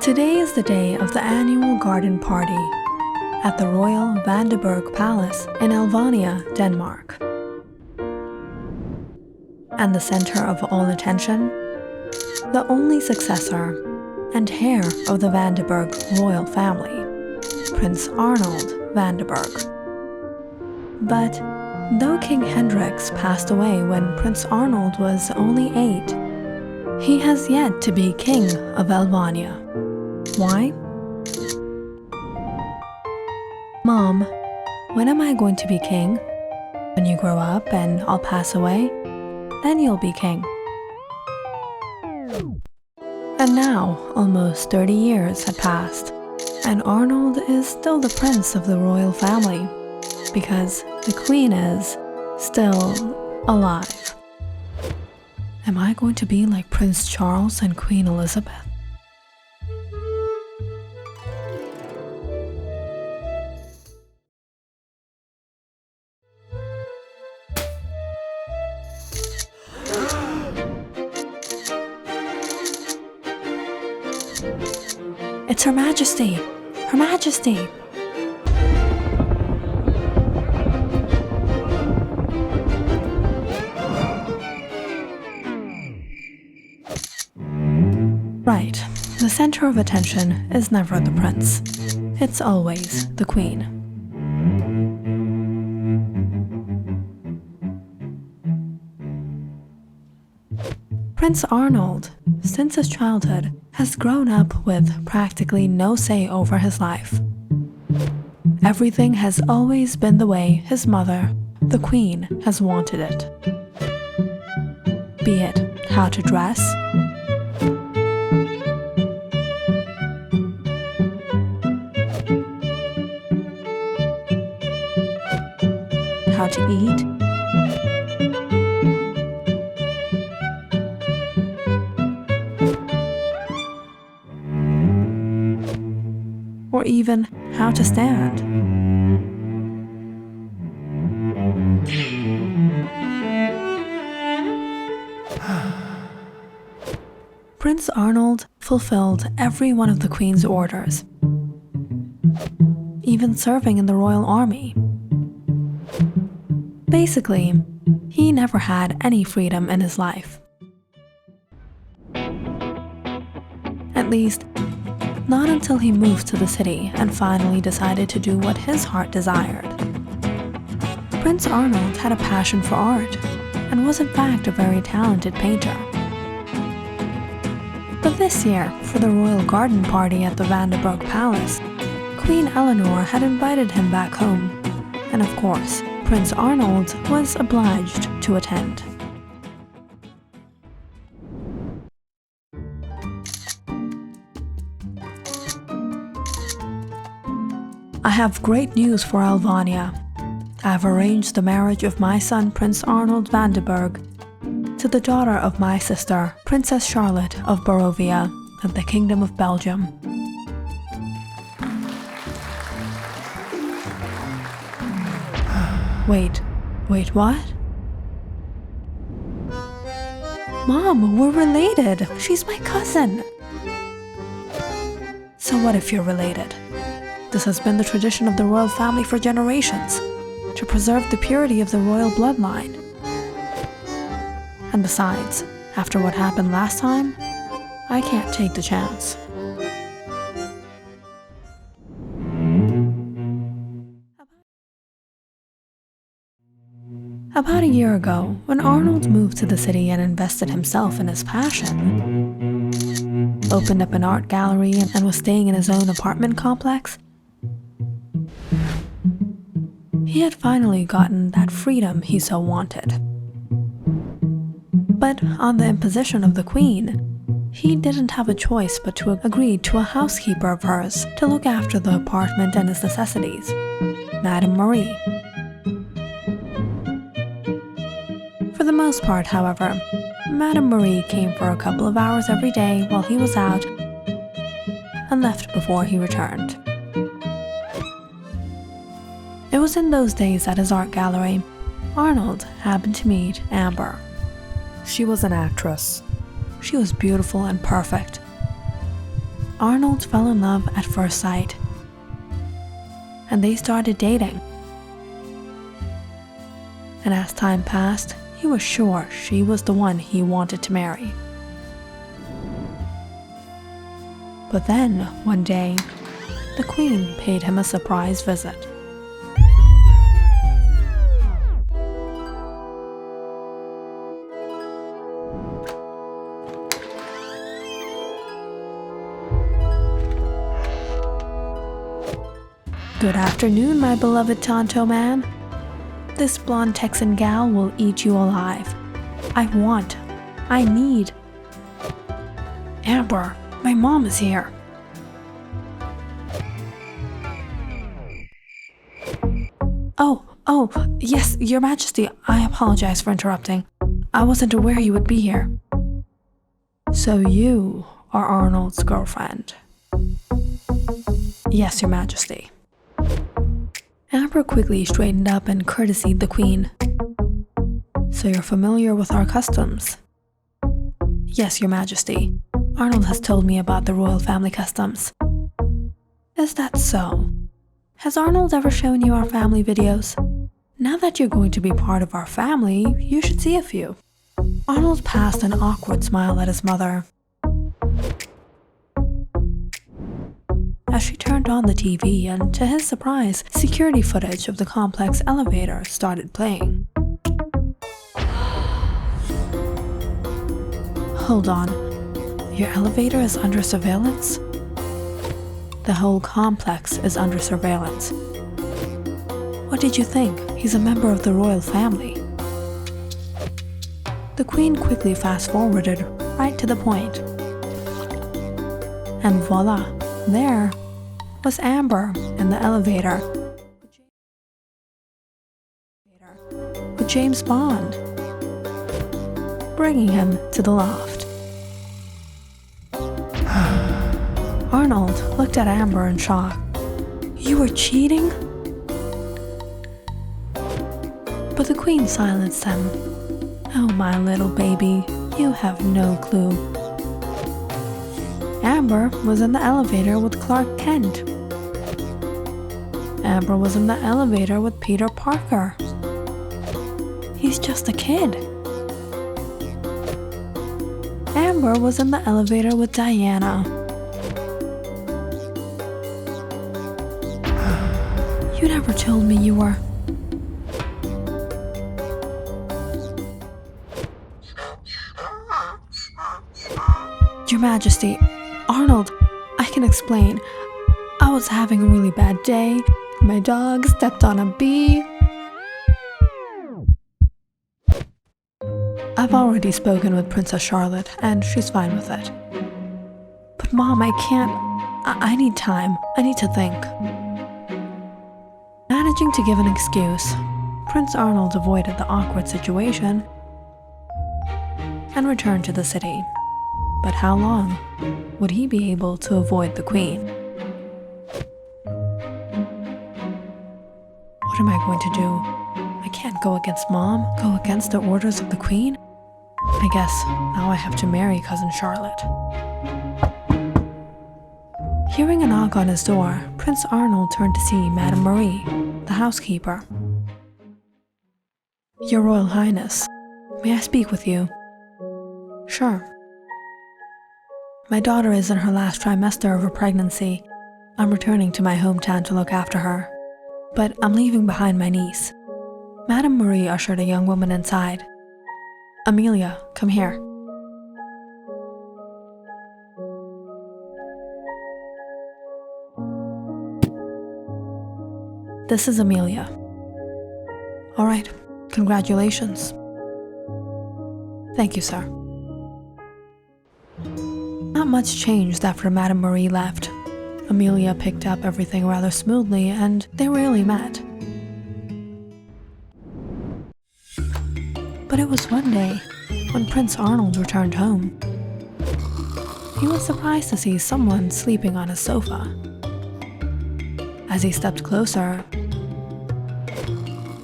Today is the day of the annual garden party at the Royal Vandenberg Palace in Alvania, Denmark. And the center of all attention, the only successor and heir of the Vandenberg royal family, Prince Arnold Vandenberg. But though King Hendrix passed away when Prince Arnold was only 8, he has yet to be King of Albania. Why? Mom, when am I going to be king? When you grow up and I'll pass away, then you'll be king. And now, almost 30 years had passed, and Arnold is still the prince of the royal family, because the Queen is still alive. Am I going to be like Prince Charles and Queen Elizabeth? It's Her Majesty! Her Majesty! Right, the center of attention is never the prince. It's always the queen. Prince Arnold, since his childhood, has grown up with practically no say over his life. Everything has always been the way his mother, the Queen, has wanted it. Be it how to dress, how to eat, or even how to stand. Prince Arnold fulfilled every one of the Queen's orders, even serving in the royal army. Basically, he never had any freedom in his life. At least, not until he moved to the city and finally decided to do what his heart desired. Prince Arnold had a passion for art and was in fact a very talented painter. But this year, for the royal garden party at the Vandenberg Palace, Queen Eleanor had invited him back home, and of course, Prince Arnold was obliged to attend. I have great news for Albania. I have arranged the marriage of my son Prince Arnold Vandenberg to the daughter of my sister, Princess Charlotte of Barovia, of the Kingdom of Belgium. Wait, what? Mom, we're related. She's my cousin. So what if you're related? This has been the tradition of the royal family for generations, to preserve the purity of the royal bloodline. And besides, after what happened last time, I can't take the chance. About a year ago, when Arnold moved to the city and invested himself in his passion, opened up an art gallery and was staying in his own apartment complex, he had finally gotten that freedom he so wanted. But on the imposition of the Queen, he didn't have a choice but to agree to a housekeeper of hers to look after the apartment and his necessities, Madame Marie. For the most part, however, Madame Marie came for a couple of hours every day while he was out and left before he returned. It was in those days at his art gallery, Arnold happened to meet Amber. She was an actress. She was beautiful and perfect. Arnold fell in love at first sight, and they started dating. And as time passed, he was sure she was the one he wanted to marry. But then, one day, the Queen paid him a surprise visit. Good afternoon, my beloved Tonto man. This blonde Texan gal will eat you alive. I need. Amber, my mom is here. Oh, yes, Your Majesty, I apologize for interrupting. I wasn't aware you would be here. So you are Arnold's girlfriend? Yes, Your Majesty. Amber quickly straightened up and courtesied the Queen. So you're familiar with our customs? Yes, Your Majesty. Arnold has told me about the royal family customs. Is that so? Has Arnold ever shown you our family videos? Now that you're going to be part of our family, you should see a few. Arnold passed an awkward smile at his mother as she turned on the TV, and to his surprise, security footage of the complex elevator started playing. Hold on, your elevator is under surveillance? The whole complex is under surveillance. What did you think? He's a member of the royal family. The Queen quickly fast-forwarded right to the point. And voila, there was Amber in the elevator with James Bond, bringing him to the loft. Arnold looked at Amber in shock. You were cheating? But the Queen silenced him. Oh, my little baby, you have no clue. Amber was in the elevator with Clark Kent. Amber was in the elevator with Peter Parker. He's just a kid. Amber was in the elevator with Diana. You never told me you were... Your Majesty, Arnold, I can explain. I was having a really bad day. My dog stepped on a bee. I've already spoken with Princess Charlotte, and she's fine with it. But Mom, I can't. I need time. I need to think. Managing to give an excuse, Prince Arnold avoided the awkward situation and returned to the city. But how long would he be able to avoid the Queen? What am I going to do? I can't go against Mom, go against the orders of the Queen. I guess now I have to marry Cousin Charlotte. Hearing a knock on his door, Prince Arnold turned to see Madame Marie, the housekeeper. Your Royal Highness, may I speak with you? Sure. My daughter is in her last trimester of her pregnancy. I'm returning to my hometown to look after her. But I'm leaving behind my niece. Madame Marie ushered a young woman inside. Amelia, come here. This is Amelia. All right, congratulations. Thank you, sir. Not much changed after Madame Marie left. Amelia picked up everything rather smoothly, and they rarely met. But it was one day, when Prince Arnold returned home. He was surprised to see someone sleeping on his sofa. As he stepped closer,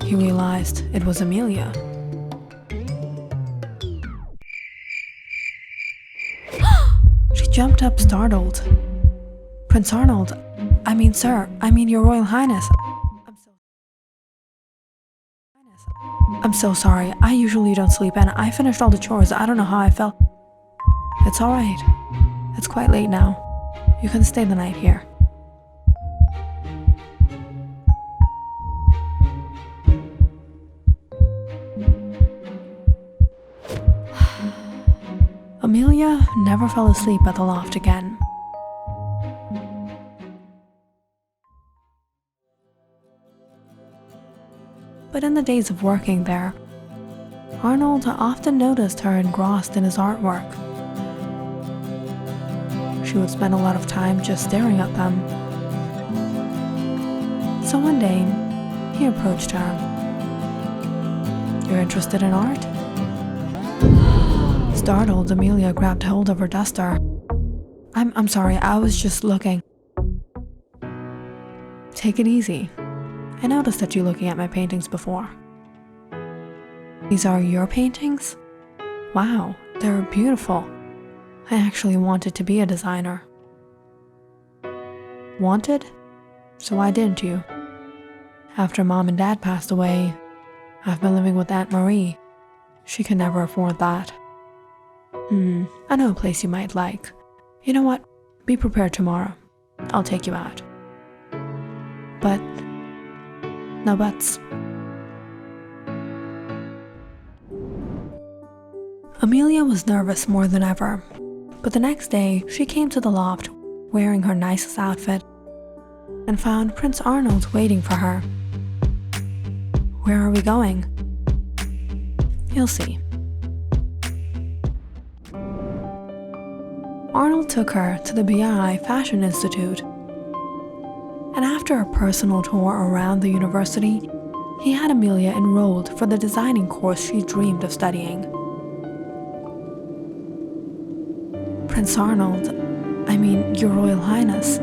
he realized it was Amelia. She jumped up startled. Prince Arnold, sir, Your Royal Highness. I'm so sorry. I usually don't sleep and I finished all the chores. I don't know how I felt. It's alright. It's quite late now. You can stay the night here. Amelia never fell asleep at the loft again. But in the days of working there, Arnold often noticed her engrossed in his artwork. She would spend a lot of time just staring at them. So one day, he approached her. "You're interested in art?" Startled, Amelia grabbed hold of her duster. I'm sorry, I was just looking." "Take it easy. I noticed that you looking at my paintings before." "These are your paintings? Wow, they're beautiful. I actually wanted to be a designer." "Wanted? So why didn't you?" "After Mom and Dad passed away, I've been living with Aunt Marie. She could never afford that." I know a place you might like. You know what? Be prepared tomorrow. I'll take you out." "But..." "No buts." Amelia was nervous more than ever, but the next day she came to the loft wearing her nicest outfit and found Prince Arnold waiting for her. "Where are we going?" "You'll see." Arnold took her to the BI Fashion Institute, and after a personal tour around the university, he had Amelia enrolled for the designing course she dreamed of studying. "Prince Arnold, Your Royal Highness,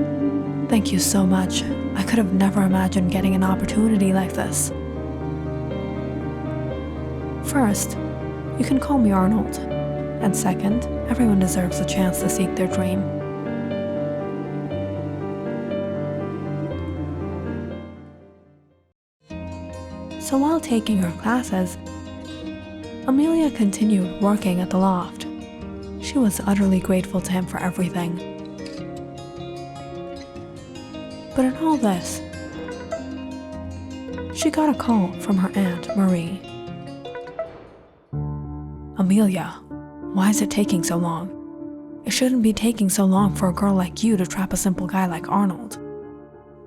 thank you so much. I could have never imagined getting an opportunity like this. First, you can call me Arnold, and second, everyone deserves a chance to seek their dream." So while taking her classes, Amelia continued working at the loft. She was utterly grateful to him for everything. But in all this, she got a call from her Aunt Marie. "Amelia, why is it taking so long? It shouldn't be taking so long for a girl like you to trap a simple guy like Arnold."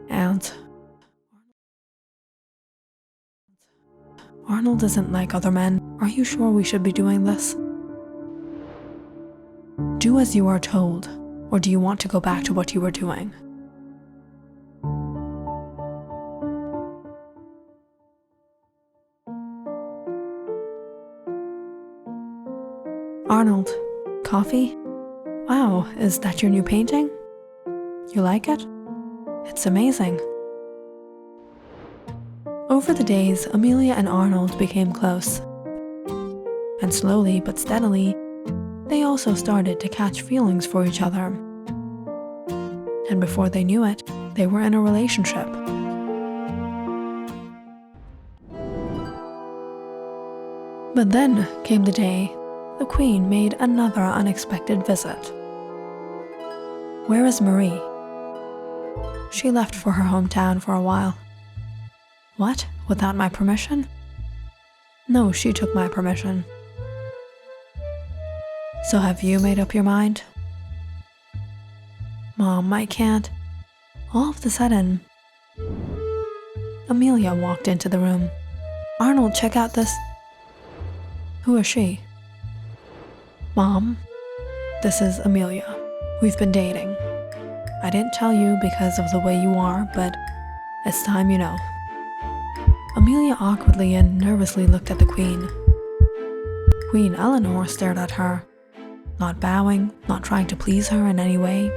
"Aunt, Arnold isn't like other men. Are you sure we should be doing this?" "Do as you are told, or do you want to go back to what you were doing?" "Arnold, coffee? Wow, is that your new painting? You like it? It's amazing." Over the days, Amelia and Arnold became close. And slowly but steadily, they also started to catch feelings for each other. And before they knew it, they were in a relationship. But then came the day the Queen made another unexpected visit. "Where is Marie?" "She left for her hometown for a while." "What? Without my permission?" "No, she took my permission." "So have you made up your mind?" "Mom, I can't." All of a sudden, Amelia walked into the room. "Arnold, check out this." "Who is she?" "Mom, this is Amelia. We've been dating. I didn't tell you because of the way you are, but it's time you know." Amelia awkwardly and nervously looked at the Queen. Queen Eleanor stared at her, not bowing, not trying to please her in any way.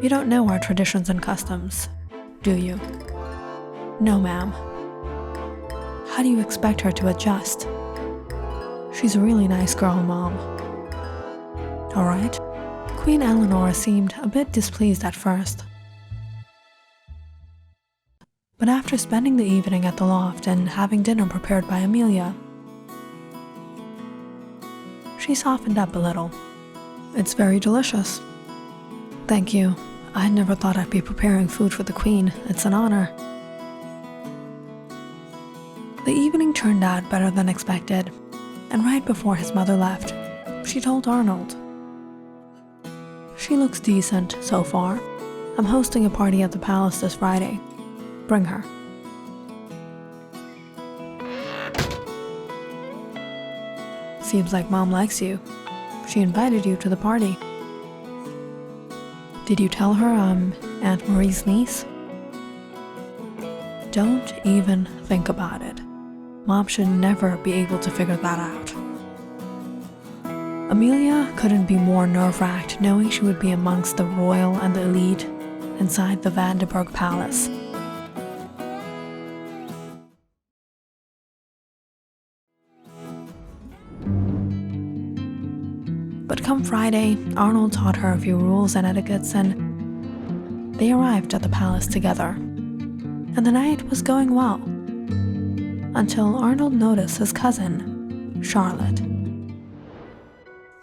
"You don't know our traditions and customs, do you?" "No, ma'am." "How do you expect her to adjust?" "She's a really nice girl, Mom." "All right, Queen Eleanor seemed a bit displeased at first. But after spending the evening at the loft and having dinner prepared by Amelia, she softened up a little. "It's very delicious." "Thank you. I never thought I'd be preparing food for the Queen. It's an honor." The evening turned out better than expected, and right before his mother left, she told Arnold, "She looks decent so far. I'm hosting a party at the palace this Friday. Bring her." "Seems like Mom likes you. She invited you to the party." "Did you tell her I'm Aunt Marie's niece?" "Don't even think about it. Mom should never be able to figure that out." Amelia couldn't be more nerve-wracked knowing she would be amongst the royal and the elite inside the Vandenberg Palace. But come Friday, Arnold taught her a few rules and etiquettes, and they arrived at the palace together. And the night was going well, until Arnold noticed his cousin, Charlotte.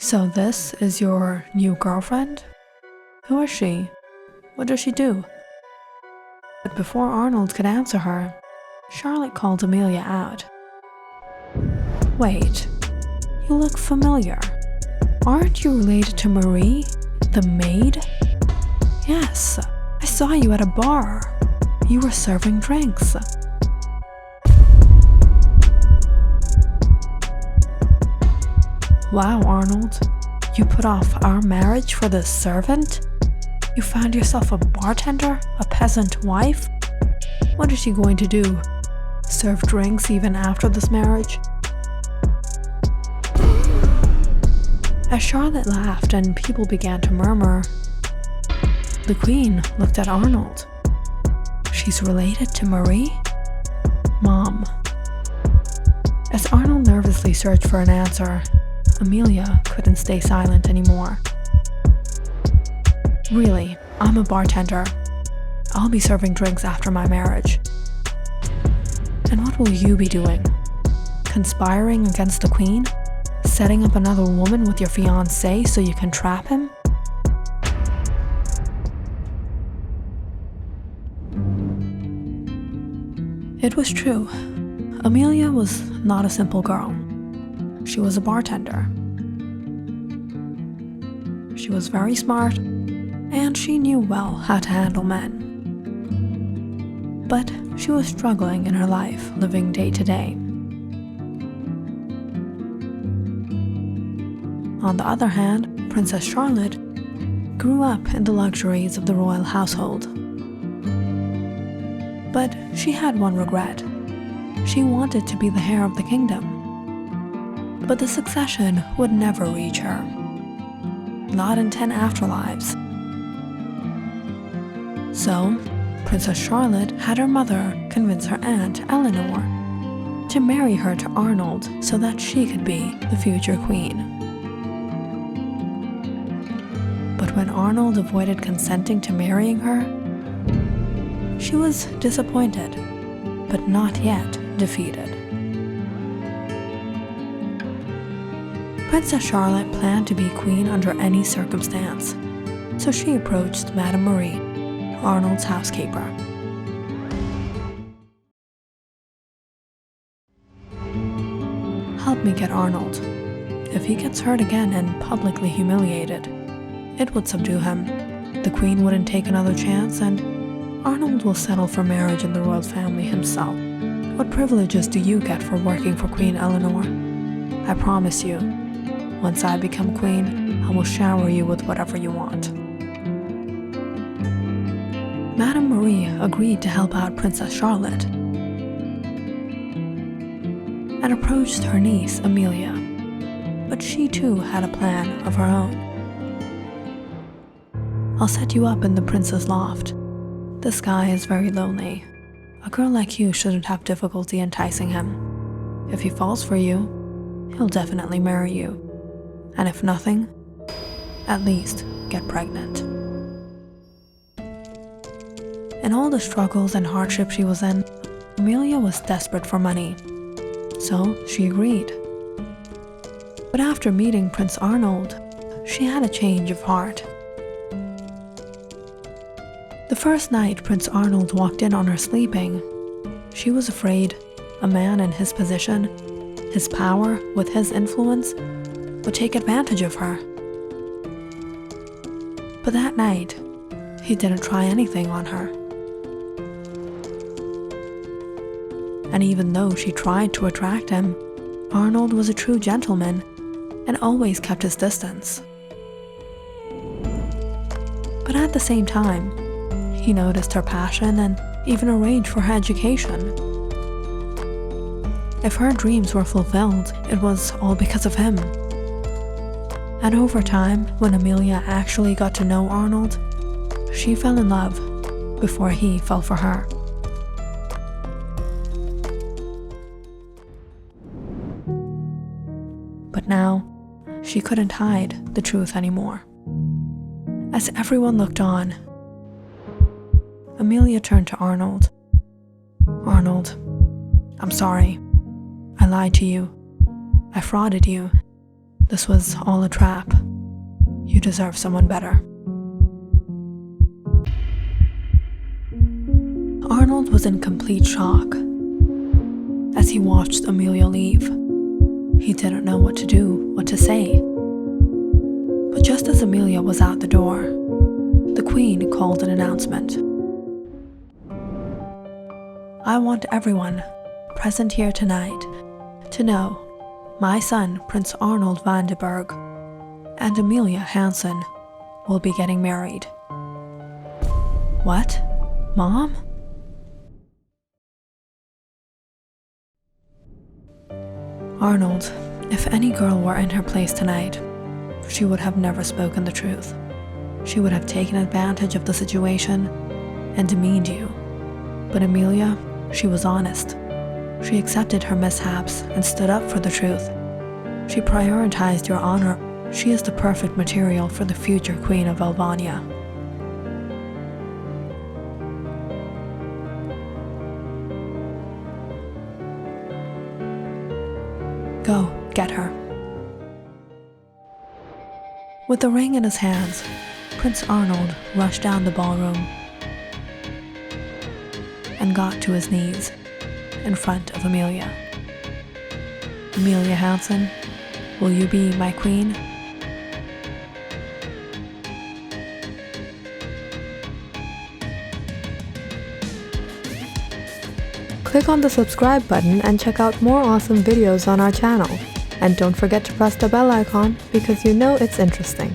"So this is your new girlfriend? Who is she? What does she do?" But before Arnold could answer her, Charlotte called Amelia out. "Wait, you look familiar. Aren't you related to Marie, the maid?" "Yes, I saw you at a bar. You were serving drinks." "Wow, Arnold, you put off our marriage for this servant? You found yourself a bartender, a peasant wife? What is she going to do? Serve drinks even after this marriage?" As Charlotte laughed and people began to murmur, the Queen looked at Arnold. "She's related to Marie? Mom." As Arnold nervously searched for an answer, Amelia couldn't stay silent anymore. "Really, I'm a bartender. I'll be serving drinks after my marriage." "And what will you be doing? Conspiring against the Queen? Setting up another woman with your fiancé so you can trap him?" It was true. Amelia was not a simple girl. She was a bartender. She was very smart, and she knew well how to handle men. But she was struggling in her life, living day to day. On the other hand, Princess Charlotte grew up in the luxuries of the royal household. But she had one regret. She wanted to be the heir of the kingdom. But the succession would never reach her. Not in 10 afterlives. So, Princess Charlotte had her mother convince her aunt, Eleanor, to marry her to Arnold so that she could be the future queen. But when Arnold avoided consenting to marrying her, she was disappointed, but not yet defeated. Princess Charlotte planned to be queen under any circumstance, so she approached Madame Marie, Arnold's housekeeper. "Help me get Arnold. If he gets hurt again and publicly humiliated, it would subdue him. The Queen wouldn't take another chance, and Arnold will settle for marriage in the royal family himself. What privileges do you get for working for Queen Eleanor? I promise you, once I become queen, I will shower you with whatever you want." Madame Marie agreed to help out Princess Charlotte and approached her niece, Amelia, but she too had a plan of her own. "I'll set you up in the prince's loft. This guy is very lonely. A girl like you shouldn't have difficulty enticing him. If he falls for you, he'll definitely marry you. And if nothing, at least get pregnant. In all the struggles and hardship she was in, Amelia was desperate for money, so she agreed. But after meeting Prince Arnold, she had a change of heart. The first night Prince Arnold walked in on her sleeping, she was afraid a man in his position, his power, with his influence, would take advantage of her. But that night, he didn't try anything on her. And even though she tried to attract him, Arnold was a true gentleman and always kept his distance. But at the same time, he noticed her passion and even arranged for her education. If her dreams were fulfilled, it was all because of him. And over time, when Amelia actually got to know Arnold, she fell in love before he fell for her. But now, she couldn't hide the truth anymore. As everyone looked on, Amelia turned to Arnold. "Arnold, I'm sorry. I lied to you. I frauded you. This was all a trap. You deserve someone better." Arnold was in complete shock as he watched Amelia leave. He didn't know what to do, what to say. But just as Amelia was out the door, the Queen called an announcement. "I want everyone present here tonight to know my son, Prince Arnold van de Burgh, and Amelia Hansen will be getting married." "What? Mom?" Arnold, if any girl were in her place tonight, she would have never spoken the truth. She would have taken advantage of the situation and demeaned you. But Amelia, she was honest. She accepted her mishaps and stood up for the truth. She prioritized your honor. She is the perfect material for the future Queen of Albania. Go, get her. With the ring in his hands, Prince Arnold rushed down the ballroom and got to his knees in front of Amelia. "Amelia Hansen, will you be my queen?" Click on the subscribe button and check out more awesome videos on our channel. And don't forget to press the bell icon because you know it's interesting.